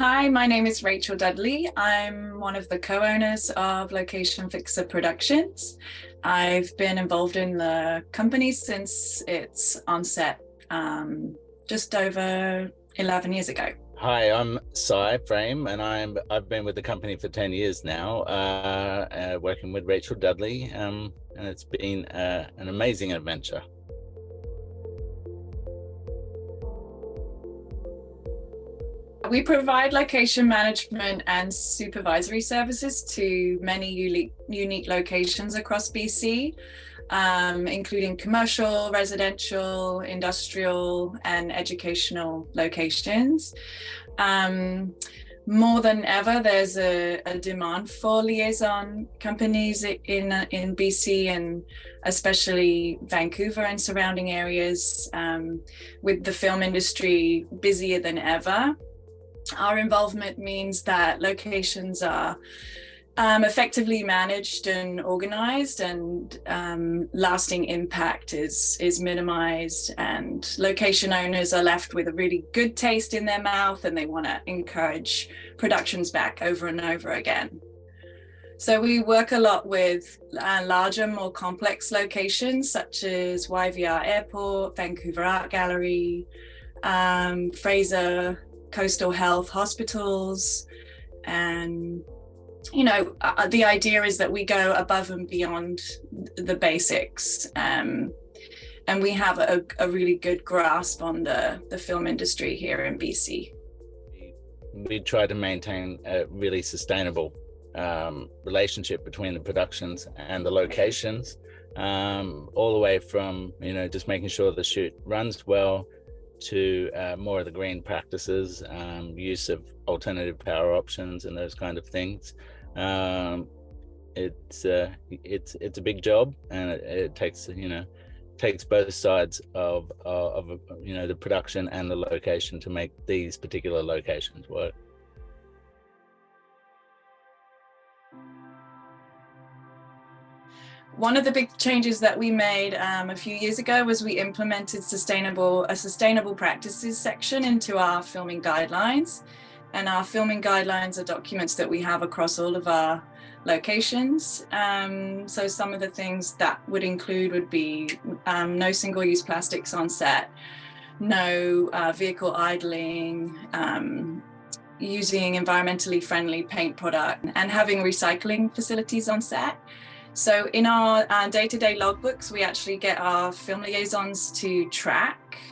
Hi, my name is Rachel Dudley. I'm one of the co-owners of Location Fixer Productions. I've been involved in the company since its onset just over 11 years ago. Hi, I'm Sai Frame, and I've been with the company for 10 years now, working with Rachel Dudley, and it's been an amazing adventure. We provide location management and supervisory services to many unique locations across BC, including commercial, residential, industrial, and educational locations. More than ever, there's a demand for liaison companies in BC, and especially Vancouver and surrounding areas, with the film industry busier than ever. Our involvement means that locations are effectively managed and organized, and lasting impact is minimized, and location owners are left with a really good taste in their mouth, and they want to encourage productions back over and over again. So we work a lot with larger, more complex locations such as YVR Airport, Vancouver Art Gallery, Fraser Coastal Health Hospitals, and the idea is that we go above and beyond the basics, and we have a really good grasp on the film industry here in BC. We try to maintain a really sustainable relationship between the productions and the locations, all the way from just making sure the shoot runs well to more of the green practices, use of alternative power options and those kind of things. It's a big job, and it takes both sides of the production and the location to make these particular locations work. One of the big changes that we made a few years ago was we implemented a sustainable practices section into our filming guidelines. And our filming guidelines are documents that we have across all of our locations. So some of the things that would include would be no single-use plastics on set, no vehicle idling, using environmentally friendly paint product, and having recycling facilities on set. So in our day-to-day logbooks, we actually get our film liaisons to track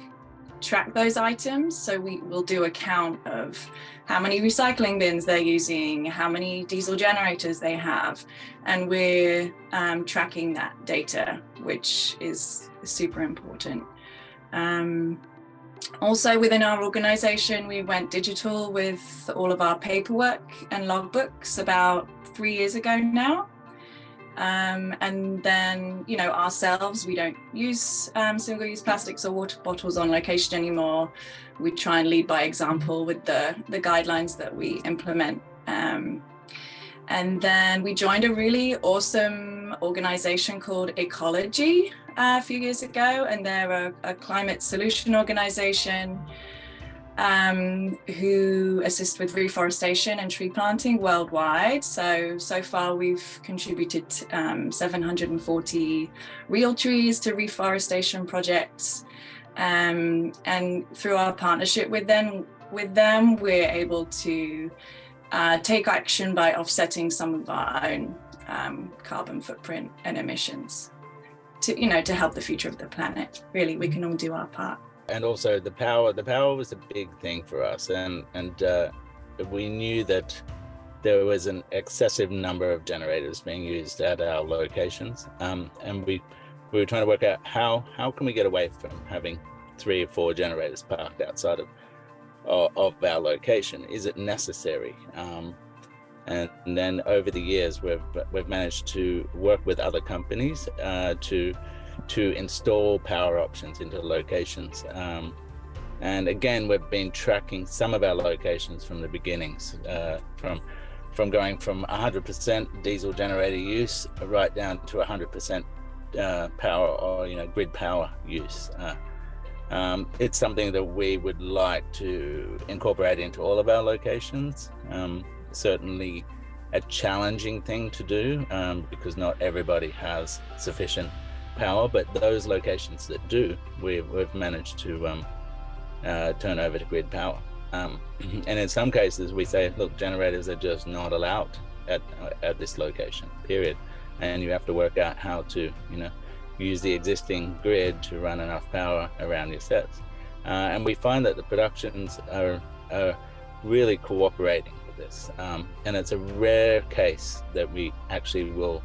those items. So we will do a count of how many recycling bins they're using, how many diesel generators they have, and we're tracking that data, which is super important. Also within our organization, we went digital with all of our paperwork and logbooks about 3 years ago now. And then, ourselves, we don't use single-use plastics or water bottles on location anymore. We try and lead by example with the guidelines that we implement. And then we joined a really awesome organization called Ecology a few years ago, and they're a climate solution organization who assist with reforestation and tree planting worldwide. So far we've contributed 740 real trees to reforestation projects, and through our partnership with them, we're able to take action by offsetting some of our own carbon footprint and emissions to help the future of the planet. Really, we can all do our part. And also the power was a big thing for us, and we knew that there was an excessive number of generators being used at our locations, and we were trying to work out how can we get away from having 3 or 4 generators parked outside of our location. Is it necessary? And then over the years we've managed to work with other companies to install power options into locations, and again we've been tracking some of our locations from the beginnings, from going from 100% diesel generator use right down to 100% power or grid power use, It's something that we would like to incorporate into all of our locations. Certainly a challenging thing to do because not everybody has sufficient power, but those locations that do, we've managed to turn over to grid power. And in some cases we say, look, generators are just not allowed at this location, period. And you have to work out how to, use the existing grid to run enough power around your sets. And we find that the productions are really cooperating with this. And it's a rare case that we actually will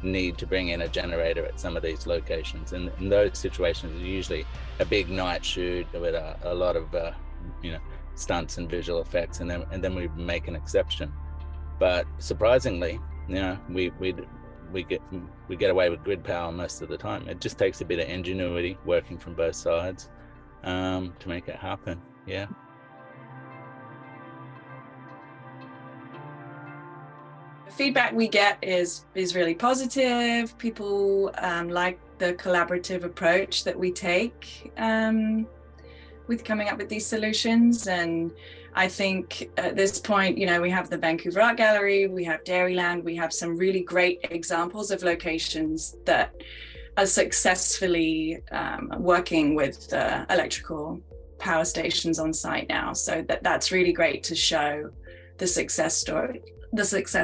need to bring in a generator at some of these locations. And in those situations, it's usually a big night shoot with a lot of, stunts and visual effects, and then we make an exception. But surprisingly, we get away with grid power most of the time. It just takes a bit of ingenuity working from both sides to make it happen. Yeah. The feedback we get is really positive. People like the collaborative approach that we take with coming up with these solutions. And I think at this point, we have the Vancouver Art Gallery, we have Dairyland, we have some really great examples of locations that are successfully working with electrical power stations on site now. So that's really great to show the success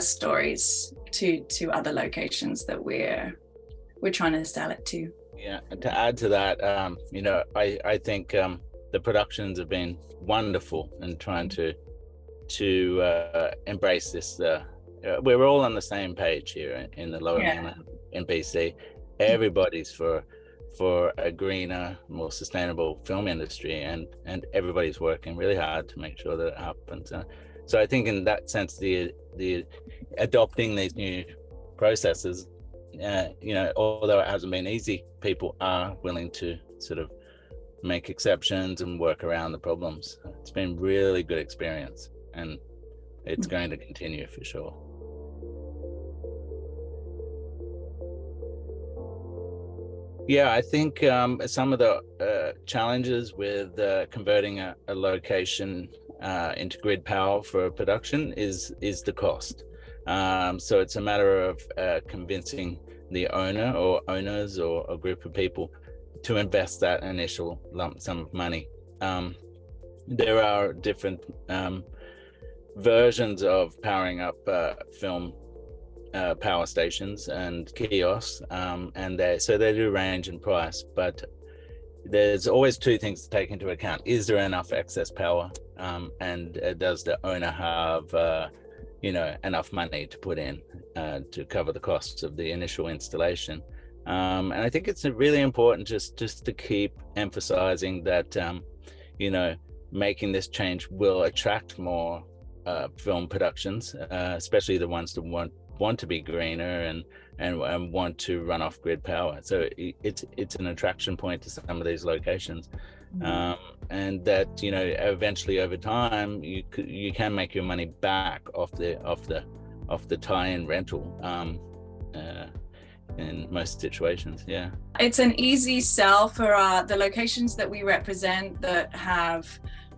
stories to other locations that we're trying to sell it to. Yeah, and to add to that, I think the productions have been wonderful in trying to embrace this. We're all on the same page here in the Lower Mainland in BC. Everybody's for a greener, more sustainable film industry, and everybody's working really hard to make sure that it happens. So I think in that sense, the adopting these new processes, although it hasn't been easy, people are willing to sort of make exceptions and work around the problems. It's been really good experience, and it's going to continue for sure. Yeah, I think some of the challenges with converting a location into grid power for a production is the cost. So it's a matter of convincing the owner or owners or a group of people to invest that initial lump sum of money. There are different versions of powering up film power stations and kiosks, and they do range in price, but there's always two things to take into account. Is there enough excess power, and does the owner have enough money to put in to cover the costs of the initial installation? And I think it's really important just to keep emphasizing that making this change will attract more film productions, especially the ones that want to be greener and want to run off grid power. So it's an attraction point to some of these locations. And that eventually over time you can make your money back off the tie-in rental in most situations. Yeah, it's an easy sell for the locations that we represent that have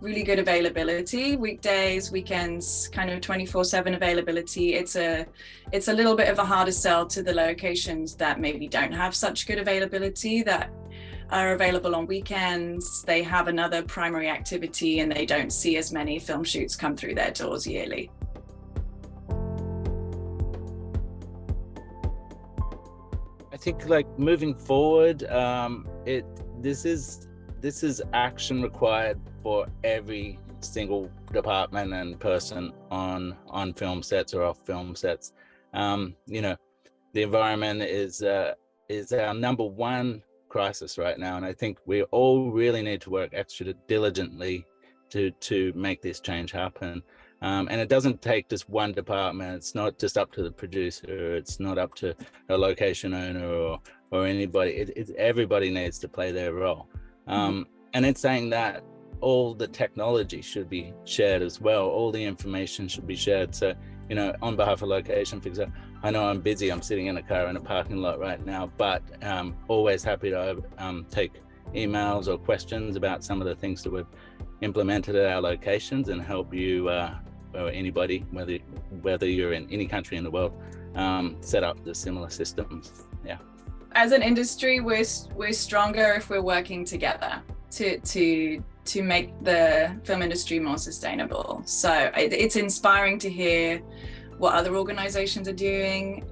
really good availability, weekdays, weekends, kind of 24/7 availability. It's a little bit of a harder sell to the locations that maybe don't have such good availability, that are available on weekends. They have another primary activity and they don't see as many film shoots come through their doors yearly. I think, like, moving forward, this is action required for every single department and person on film sets or off film sets. The environment is our number one crisis right now, and I think we all really need to work extra diligently to make this change happen. And it doesn't take just one department. It's not just up to the producer. It's not up to a location owner or anybody. Everybody needs to play their role. And it's saying that all the technology should be shared as well. All the information should be shared. So, on behalf of Location Fixer, I know I'm busy. I'm sitting in a car in a parking lot right now, but always happy to take emails or questions about some of the things that we've implemented at our locations, and help you or anybody, whether you're in any country in the world, set up the similar systems. Yeah. As an industry, we're stronger if we're working together to make the film industry more sustainable. So it's inspiring to hear what other organizations are doing,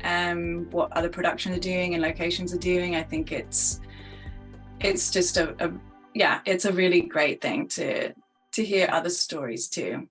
what other productions are doing and locations are doing. I think it's just it's a really great thing to hear other stories too.